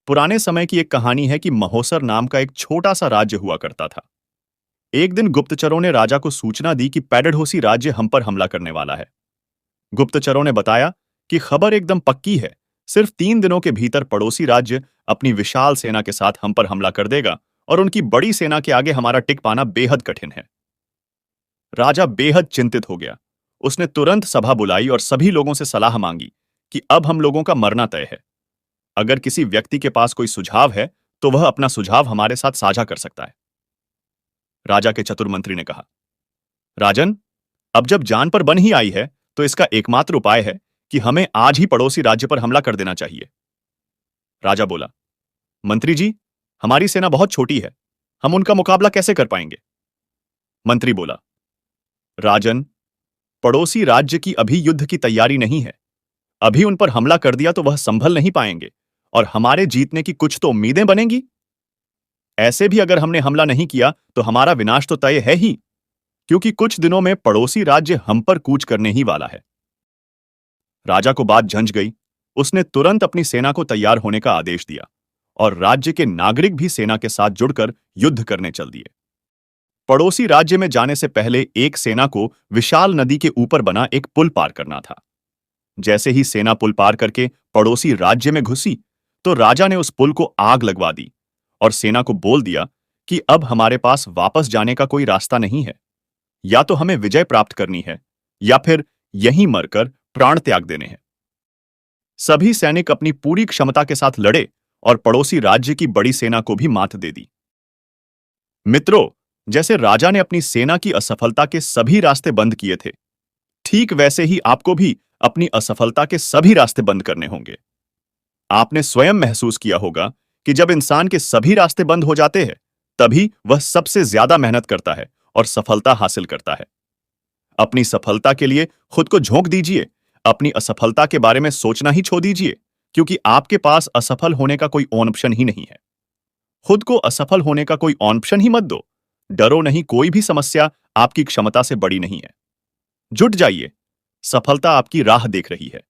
पुराने समय की एक कहानी है कि महोसर नाम का एक छोटा सा राज्य हुआ करता था। एक दिन गुप्तचरों ने राजा को सूचना दी कि पैडढोसी राज्य हम पर हमला करने वाला है। गुप्तचरों ने बताया कि खबर एकदम पक्की है। सिर्फ 3 दिनों के भीतर पड़ोसी राज्य अपनी विशाल सेना के साथ हम पर हमला कर देगा और उनकी बड़ी सेना के आगे हमारा टिक पाना बेहद कठिन है। राजा बेहद चिंतित हो गया। उसने तुरंत सभा बुलाई और सभी लोगों से सलाह मांगी कि अब हम लोगों का मरना तय है। अगर किसी व्यक्ति के पास कोई सुझाव है तो वह अपना सुझाव हमारे साथ साझा कर सकता है। राजा के चतुर मंत्री ने कहा, राजन, अब जब जान पर बन ही आई है तो इसका एकमात्र उपाय है कि हमें आज ही पड़ोसी राज्य पर हमला कर देना चाहिए। राजा बोला, मंत्री जी, हमारी सेना बहुत छोटी है, हम उनका मुकाबला कैसे कर पाएंगे? मंत्री बोला, राजन, पड़ोसी राज्य की अभी युद्ध की तैयारी नहीं है। अभी उन पर हमला कर दिया तो वह संभल नहीं पाएंगे और हमारे जीतने की कुछ तो उम्मीदें बनेंगी। ऐसे भी अगर हमने हमला नहीं किया तो हमारा विनाश तो तय है ही, क्योंकि कुछ दिनों में पड़ोसी राज्य हम पर कूच करने ही वाला है। राजा को बात झंझ गई। उसने तुरंत अपनी सेना को तैयार होने का आदेश दिया और राज्य के नागरिक भी सेना के साथ जुड़कर युद्ध करने चल दिए। पड़ोसी राज्य में जाने से पहले एक सेना को विशाल नदी के ऊपर बना एक पुल पार करना था। जैसे ही सेना पुल पार करके पड़ोसी राज्य में घुसी तो राजा ने उस पुल को आग लगवा दी और सेना को बोल दिया कि अब हमारे पास वापस जाने का कोई रास्ता नहीं है। या तो हमें विजय प्राप्त करनी है या फिर यहीं मरकर प्राण त्याग देने हैं। सभी सैनिक अपनी पूरी क्षमता के साथ लड़े और पड़ोसी राज्य की बड़ी सेना को भी मात दे दी। मित्रों, जैसे राजा ने अपनी सेना की असफलता के सभी रास्ते बंद किए थे, ठीक वैसे ही आपको भी अपनी असफलता के सभी रास्ते बंद करने होंगे। आपने स्वयं महसूस किया होगा कि जब इंसान के सभी रास्ते बंद हो जाते हैं, तभी वह सबसे ज्यादा मेहनत करता है और सफलता हासिल करता है। अपनी सफलता के लिए खुद को झोंक दीजिए। अपनी असफलता के बारे में सोचना ही छोड़ दीजिए, क्योंकि आपके पास असफल होने का कोई ऑप्शन ही नहीं है। खुद को असफल होने का कोई ऑप्शन ही मत दो। डरो नहीं, कोई भी समस्या आपकी क्षमता से बड़ी नहीं है। जुट जाइए, सफलता आपकी राह देख रही है।